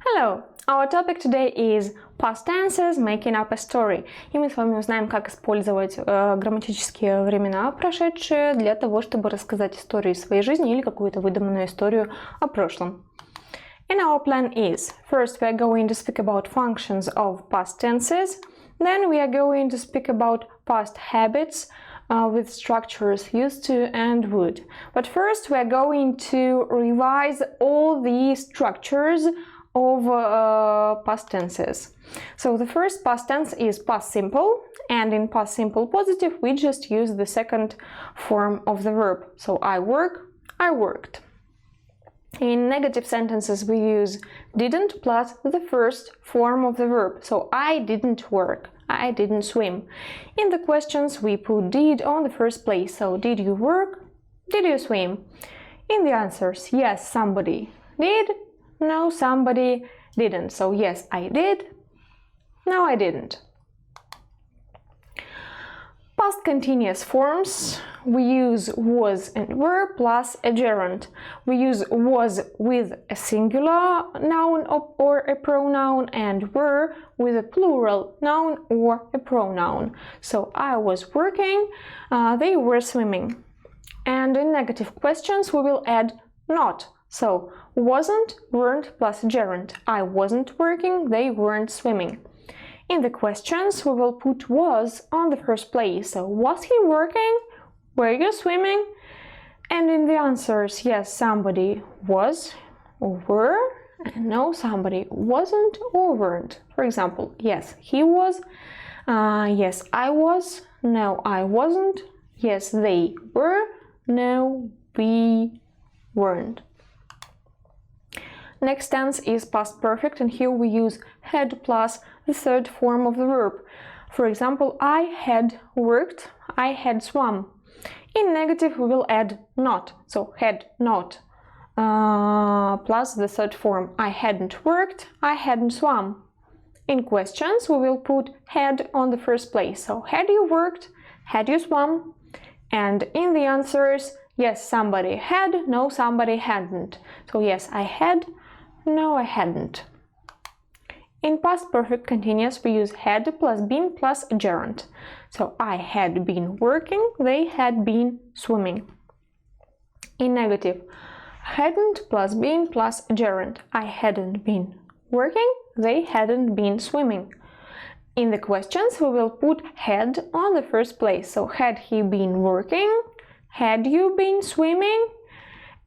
Hello! Our topic today is past tenses making up a story. И мы с вами узнаем, как использовать грамматические времена прошедшие для того, чтобы рассказать историю из своей жизни или какую-то выдуманную историю о прошлом. And our plan is, first we are going to speak about functions of past tenses, then we are going to speak about past habits with structures used to and would. But first we are going to revise all the structures of past tenses. So the first past tense is past simple, and in past simple positive we just use the second form of the verb. So I work, I worked. In negative sentences we use didn't plus the first form of the verb. So I didn't work, I didn't swim. In the questions we put did on the first place. So did you work? Did you swim? In the answers, yes, somebody did. No, somebody didn't. So yes, I did. No, I didn't. Past continuous forms, we use was and were plus a gerund. We use was with a singular noun or a pronoun and were with a plural noun or a pronoun. So I was working, they were swimming. And in negative questions we will add not. So wasn't, weren't plus gerund. I wasn't working, they weren't swimming. In the questions we will put was on the first place. So was he working? Were you swimming? And in the answers, yes, somebody was or were, and no, somebody wasn't or weren't. For example, yes, he was, yes, I was, no, I wasn't, yes, they were, no, we weren't. Next tense is past perfect, and here we use had plus the third form of the verb. For example, I had worked, I had swum. In negative we will add not, so had not plus the third form. I hadn't worked, I hadn't swum. In questions we will put had on the first place. So had you worked, had you swum? And in the answers, yes, somebody had, no, somebody hadn't. So yes, I had, no, I hadn't. In past perfect continuous we use had plus been plus a gerund. So I had been working, they had been swimming. In negative, hadn't plus been plus a gerund. I hadn't been working, they hadn't been swimming. In the questions we will put had on the first place. So had he been working? Had you been swimming?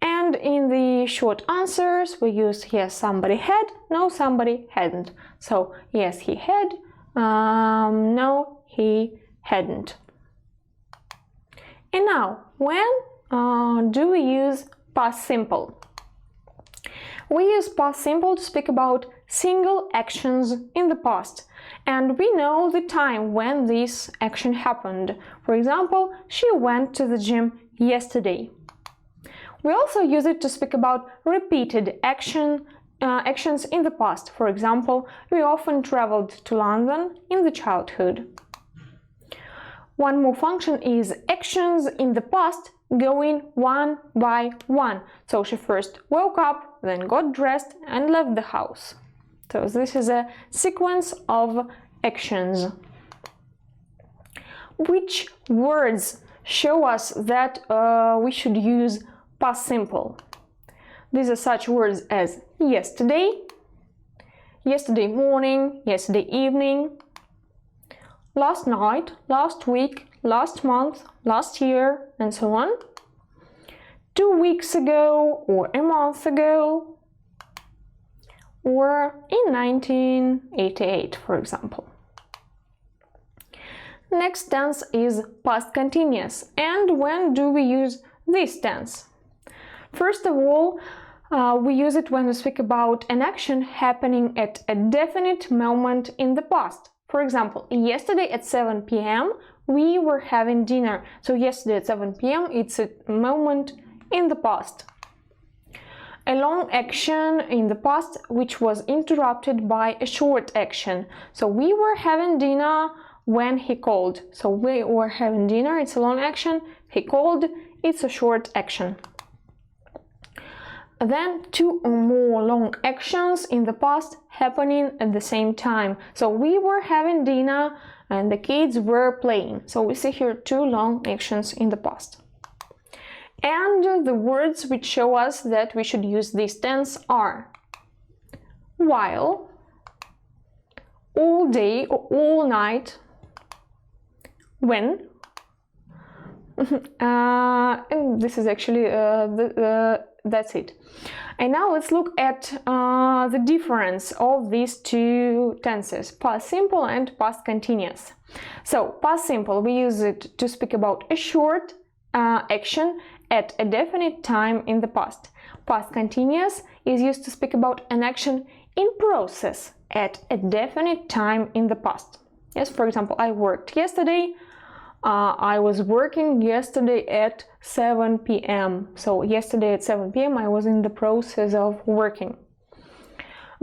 And in the short answers we use yes, somebody had, no, somebody hadn't. So yes, he had, no, he hadn't. And now, when do we use past simple? We use past simple to speak about single actions in the past, and we know the time when this action happened. For example, she went to the gym yesterday. We also use it to speak about repeated actions in the past. For example, we often traveled to London in the childhood. One more function is actions in the past going one by one. So she first woke up, then got dressed and left the house. So this is a sequence of actions. Which words show us that we should use past simple? These are such words as yesterday, yesterday morning, yesterday evening, last night, last week, last month, last year, and so on. 2 weeks ago or a month ago, or in 1988, for example. Next tense is past continuous. And when do we use this tense? First of all, we use it when we speak about an action happening at a definite moment in the past. For example, yesterday at 7 p.m. we were having dinner. So yesterday at 7 p.m. it's a moment in the past. A long action in the past which was interrupted by a short action. So we were having dinner when he called. So we were having dinner, it's a long action. He called, it's a short action. then two or more long actions in the past happening at the same time. So we were having dinner and the kids were playing. So we see here two long actions in the past. And the words which show us that we should use this tense are while, all day or all night, when, and this is actually that's it. And now let's look at the difference of these two tenses, past simple and past continuous. So past simple, we use it to speak about a short action at a definite time in the past. Past continuous is used to speak about an action in process at a definite time in the past. Yes, for example, I worked yesterday. I was working yesterday at 7 p.m. So yesterday at 7 p.m. I was in the process of working.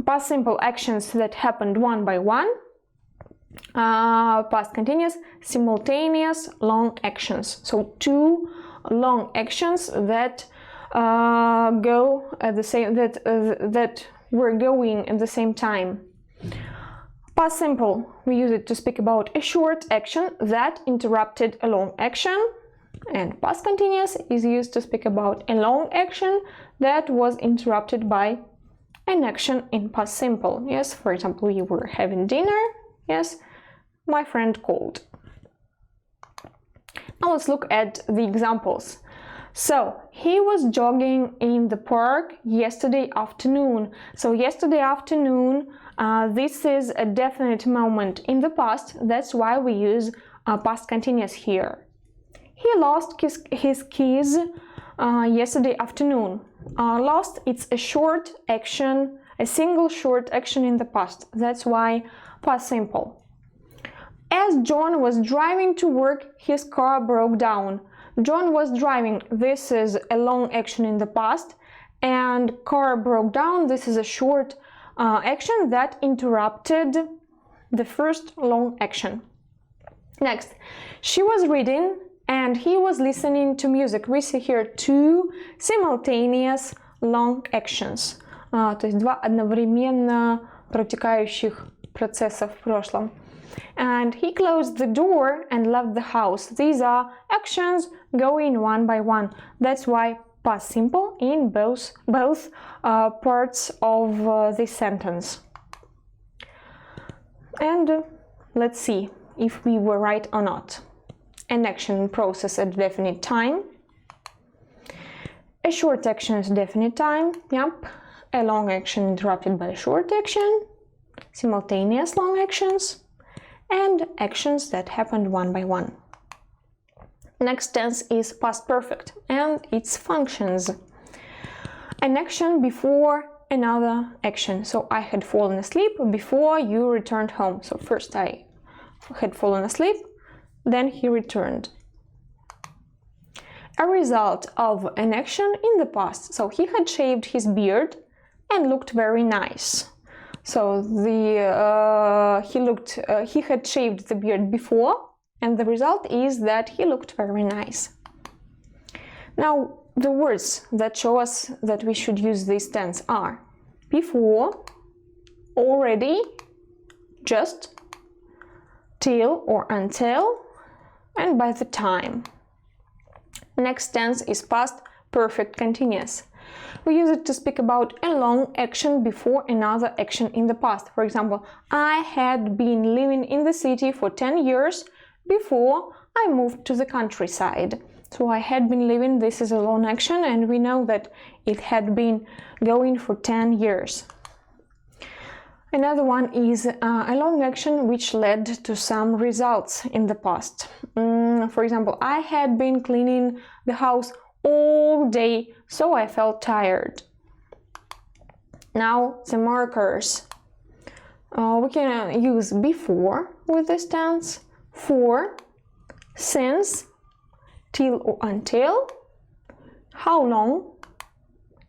Past simple actions that happened one by one. Past continuous, simultaneous long actions. So two long actions that go at the same that were going at the same time. Past simple, we use it to speak about a short action that interrupted a long action, and past continuous is used to speak about a long action that was interrupted by an action in past simple. Yes, for example, we were having dinner. Yes, my friend called. Now let's look at the examples. So he was jogging in the park yesterday afternoon. So yesterday afternoon, this is a definite moment in the past. That's why we use past continuous here. He lost his keys yesterday afternoon. Lost, it's a short action, a single short action in the past. That's why past simple. As John was driving to work, his car broke down. John was driving, this is a long action in the past, and car broke down, this is a short action that interrupted the first long action. Next, she was reading and he was listening to music. We see here two simultaneous long actions, то есть два одновременно протекающих процесса в прошлом. And he closed the door and left the house. These are actions going one by one. That's why past simple in both parts of this sentence. And let's see if we were right or not. An action in process at definite time. A short action is definite time. Yep. A long action interrupted by a short action. Simultaneous long actions. And actions that happened one by one. Next tense is past perfect and its functions. An action before another action. So I had fallen asleep before you returned home. So first I had fallen asleep, then he returned. A result of an action in the past. So he had shaved his beard and looked very nice. So he had shaved the beard before, and the result is that he looked very nice. Now, the words that show us that we should use this tense are before, already, just, till or until, and by the time. Next tense is past perfect continuous. We use it to speak about a long action before another action in the past. For example, I had been living in the city for 10 years before I moved to the countryside. So I had been living, this is a long action, and we know that it had been going for 10 years. Another one is a long action which led to some results in the past. For example, I had been cleaning the house all day, so I felt tired. Now the markers. We can use before with this tense, for, since, till or until, how long,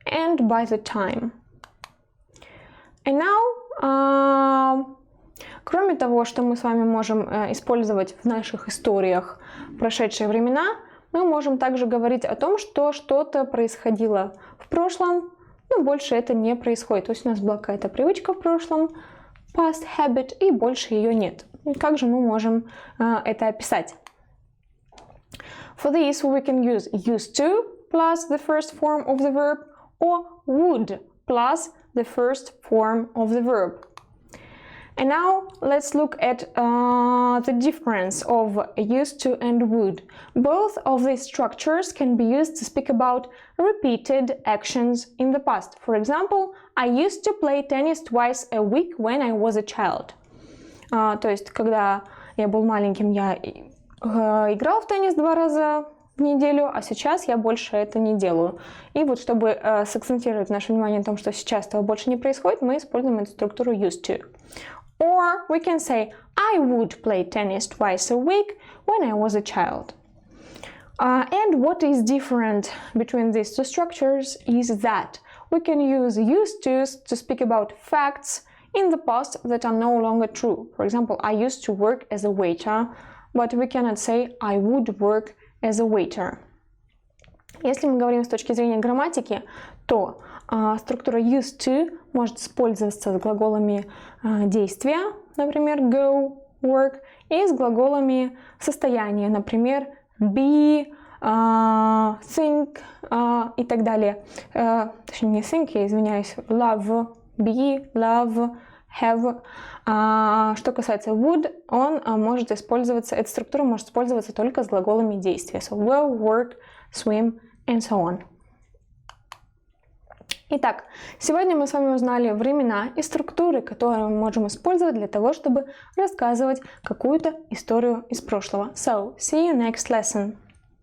and by the time. And now, кроме того, что мы с вами можем использовать в наших историях прошедшие времена, мы можем также говорить о том, что что-то происходило в прошлом, но больше это не происходит. То есть у нас была какая-то привычка в прошлом, past habit, и больше ее нет. И как же мы можем это описать? For this we can use used to plus the first form of the verb or would plus the first form of the verb. And now let's look at the difference of used to and would. Both of these structures can be used to speak about repeated actions in the past. For example, I used to play tennis twice a week when I was a child. То есть, когда я был маленьким, я играл в теннис 2 раза в неделю, а сейчас я больше это не делаю. И вот чтобы сакцентировать наше внимание на том, что сейчас этого больше не происходит, мы используем эту структуру used to. Or we can say, I would play tennis twice a week when I was a child. And what is different between these two structures is that we can use used to speak about facts in the past that are no longer true. For example, I used to work as a waiter, but we cannot say I would work as a waiter. Если мы говорим с точки зрения грамматики, то структура used to может использоваться с глаголами действия, например, go, work, и с глаголами состояния, например, be, think и так далее. Точнее, не think, я извиняюсь, love, be, love, have. Что касается would, он может использоваться, эта структура может использоваться только с глаголами действия. So go, work, swim and so on. Итак, сегодня мы с вами узнали времена и структуры, которые мы можем использовать для того, чтобы рассказывать какую-то историю из прошлого. So, see you next lesson.